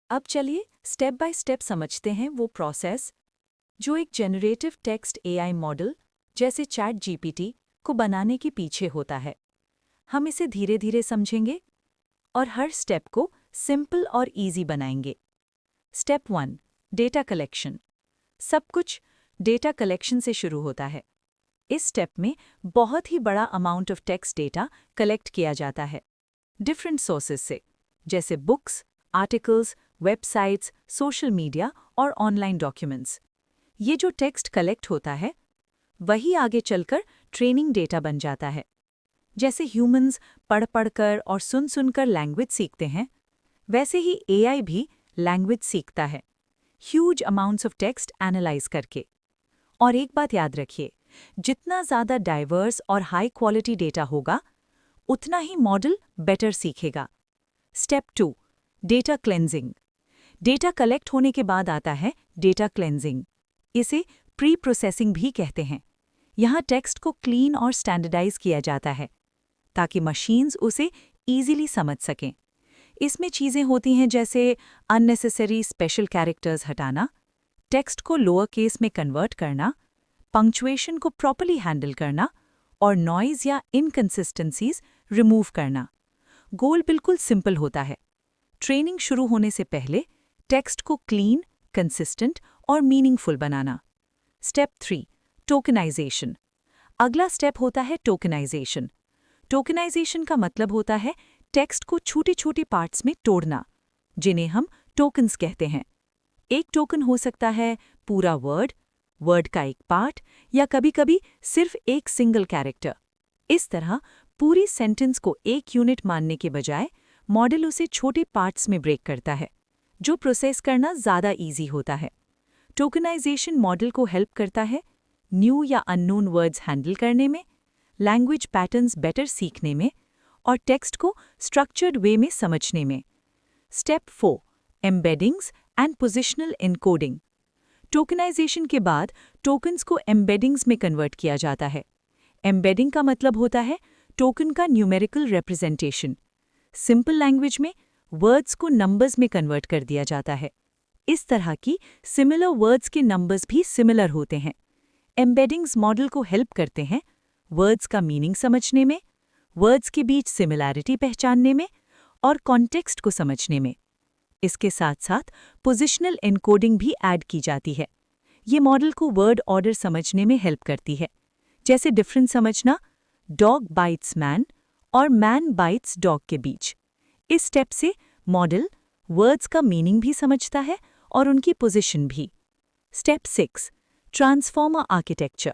अब चलिए step by step समझते हैं वो प्रोसेस जो एक जनरेटिव टेक्स्ट एआई मॉडल जैसे चैट जीपीटी को बनाने के पीछे होता है। हम इसे धीरे धीरे समझेंगे और हर स्टेप को सिंपल और इजी बनाएंगे। Step 1, data collection. सब कुछ डेटा कलेक्शन से शुरू होता है। इस स्टेप में बहुत ही बड़ा amount of text data collect किया जाता है डिफरेंट सोर्सेस से, जैसे books, articles, websites, social media और ऑनलाइन डॉक्यूमेंट्स। ये जो टेक्स्ट कलेक्ट होता है वही आगे चलकर ट्रेनिंग डेटा बन जाता है। जैसे ह्यूमंस पढ़ पढ़कर और सुन सुनकर लैंग्वेज सीखते हैं, वैसे ही एआई भी लैंग्वेज सीखता है huge amounts of text analyse करके। और एक बात याद रखिए, जितना ज़्यादा डाइवर्स और हाई क्वालिटी डेटा होगा उतना ही मॉडल बेटर सीखेगा। Step 2, data cleansing. Data collect होने के बाद आता है डेटा क्लेंजिंग। इसे प्री प्रोसेसिंग भी कहते हैं। यहाँ टेक्स्ट को क्लीन और स्टैंडर्डाइज किया जाता है ताकि मशीन्स उसे इजीली समझ सकें। इसमें चीज़ें होती हैं जैसे अननेसेसरी स्पेशल कैरेक्टर्स हटाना, टेक्स्ट को लोअर केस में कन्वर्ट करना, पंक्चुएशन को प्रॉपर्ली हैंडल करना और नॉइज या इनकंसिस्टेंसीज रिमूव करना। गोल बिल्कुल सिंपल होता है। ट्रेनिंग शुरू होने से पहले टेक्स्ट को क्लीन, कंसिस्टेंट और मीनिंगफुल बनाना। Step 3, tokenization. अगला स्टेप होता है टोकनाइजेशन। टोकनाइजेशन का मतलब होता है टेक्स्ट को छोटे छोटे पार्ट्स में तोड़ना, जिन्हें हम टोकन्स कहते हैं। एक टोकन हो सकता है पूरा वर्ड का एक पार्ट या कभी-कभी सिर्फ एक सिंगल कैरेक्टर। इस तरह पूरी सेंटेंस को एक यूनिट मानने के बजाय मॉडल उसे छोटे पार्ट्स में ब्रेक करता है, जो प्रोसेस करना ज़्यादा इजी होता है। टोकनाइजेशन मॉडल को हेल्प करता है न्यू या अननोन वर्ड्स हैंडल करने में, लैंग्वेज पैटर्न्स बेटर सीखने में और टेक्स्ट को स्ट्रक्चर्ड वे में समझने में। Step 4, embeddings and positional encoding. Tokenization के बाद टोकन्स को एम्बेडिंग्स में कन्वर्ट किया जाता है। एम्बेडिंग का मतलब होता है टोकन का न्यूमेरिकल रिप्रेजेंटेशन। सिंपल लैंग्वेज में वर्ड्स को नंबर्स में कन्वर्ट कर दिया जाता है। इस तरह की सिमिलर वर्ड्स के नंबर्स भी सिमिलर होते हैं। एम्बेडिंग्स मॉडल को हेल्प करते हैं वर्ड्स का मीनिंग समझने में, वर्ड्स के बीच सिमिलैरिटी पहचानने में और कॉन्टेक्स्ट को समझने में। इसके साथ साथ पोजिशनल एनकोडिंग भी ऐड की जाती है। ये मॉडल को वर्ड ऑर्डर समझने में हेल्प करती है, जैसे डिफरेंस समझना डॉग बाइट्स मैन और मैन बाइट्स डॉग के बीच। इस स्टेप से मॉडल वर्ड्स का मीनिंग भी समझता है और उनकी पोजीशन भी। Step 6, transformer architecture.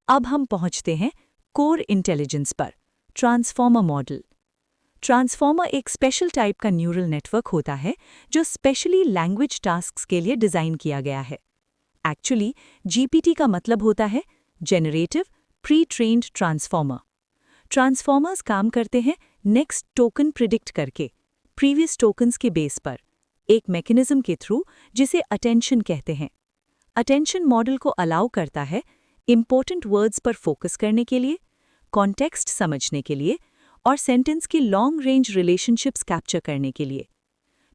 अब हम पहुंचते हैं कोर इंटेलिजेंस पर, ट्रांसफॉर्मर मॉडल। ट्रांसफॉर्मर एक स्पेशल टाइप का न्यूरल नेटवर्क होता है जो स्पेशली लैंग्वेज टास्क्स के लिए डिज़ाइन किया गया है। एक्चुअली जीपीटी का मतलब होता है generative pre trained transformer. Transformers काम करते हैं नेक्स्ट टोकन प्रिडिक्ट करके प्रीवियस टोकन्स के बेस पर, एक मैकेनिज्म के थ्रू जिसे अटेंशन कहते हैं। अटेंशन मॉडल को अलाउ करता है इंपॉर्टेंट वर्ड्स पर फोकस करने के लिए, कॉन्टेक्स्ट समझने के लिए और सेंटेंस की लॉन्ग रेंज रिलेशनशिप्स कैप्चर करने के लिए।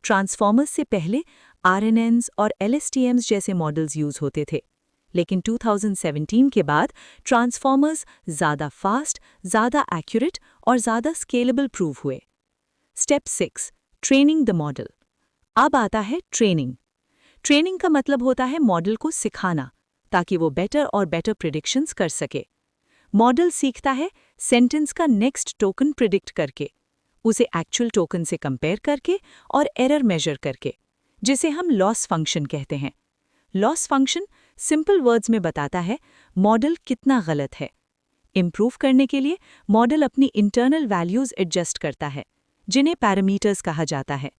ट्रांसफॉर्मर्स से पहले आरएनएन्स और एलएसटीएम्स जैसे मॉडल्स यूज होते थे, लेकिन 2017 के बाद ट्रांसफॉर्मर्स ज़्यादा फास्ट, ज़्यादा एक्यूरेट और ज़्यादा स्केलेबल प्रूव हुए। Step 6, training the model. अब आता है ट्रेनिंग। ट्रेनिंग का मतलब होता है मॉडल को सिखाना ताकि वो बेटर और बेटर प्रिडिक्शंस कर सके। मॉडल सीखता है सेंटेंस का नेक्स्ट टोकन प्रिडिक्ट करके, उसे एक्चुअल टोकन से कंपेयर करके और एरर मेजर करके, जिसे हम लॉस फंक्शन कहते हैं। लॉस फंक्शन सिंपल वर्ड्स में बताता है मॉडल कितना गलत है। इम्प्रूव करने के लिए मॉडल अपनी इंटरनल वैल्यूज एडजस्ट करता है, जिन्हें पैरामीटर्स कहा जाता है।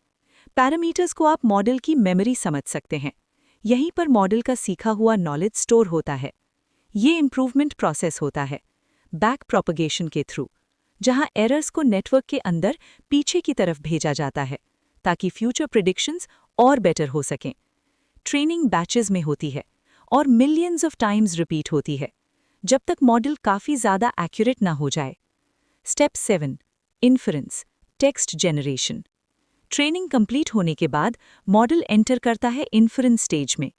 पैरामीटर्स को आप मॉडल की मेमोरी समझ सकते हैं। यहीं पर मॉडल का सीखा हुआ नॉलेज स्टोर होता है। ये इम्प्रूवमेंट प्रोसेस होता है बैक प्रोपगेशन के थ्रू, जहां एरर्स को नेटवर्क के अंदर पीछे की तरफ भेजा जाता है ताकि फ्यूचर प्रिडिक्शंस और बेटर हो सकें। ट्रेनिंग बैचेस में होती है और मिलियंस ऑफ टाइम्स रिपीट होती है, जब तक मॉडल काफ़ी ज़्यादा एक्यूरेट ना हो जाए। Step 7, inference, text generation. Training complete होने के बाद मॉडल एंटर करता है इन्फरेंस स्टेज में।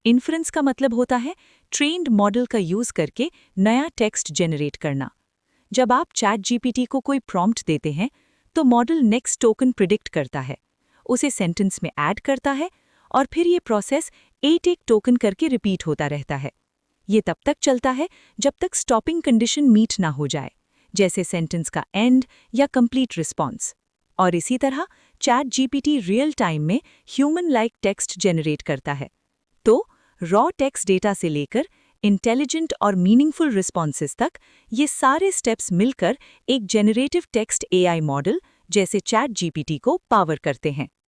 इन्फरेंस का मतलब होता है ट्रेन्ड मॉडल का यूज़ करके नया टेक्स्ट जनरेट करना। जब आप चैट जीपीटी को कोई प्रॉम्प्ट देते हैं तो मॉडल नेक्स्ट टोकन प्रिडिक्ट करता है, उसे सेंटेंस में ऐड करता है और फिर ये प्रोसेस एक टोकन करके रिपीट होता रहता है। ये तब तक चलता है जब तक स्टॉपिंग कंडीशन मीट ना हो जाए, जैसे सेंटेंस का एंड या कंप्लीट रिस्पॉन्स। और इसी तरह चैट जीपीटी रियल टाइम में ह्यूमन लाइक टेक्स्ट जनरेट करता है। तो रॉ टेक्स्ट डेटा से लेकर इंटेलिजेंट और मीनिंगफुल रिस्पॉन्सेस तक ये सारे स्टेप्स मिलकर एक जेनरेटिव टेक्स्ट एआई मॉडल जैसे चैट जीपीटी को पावर करते हैं।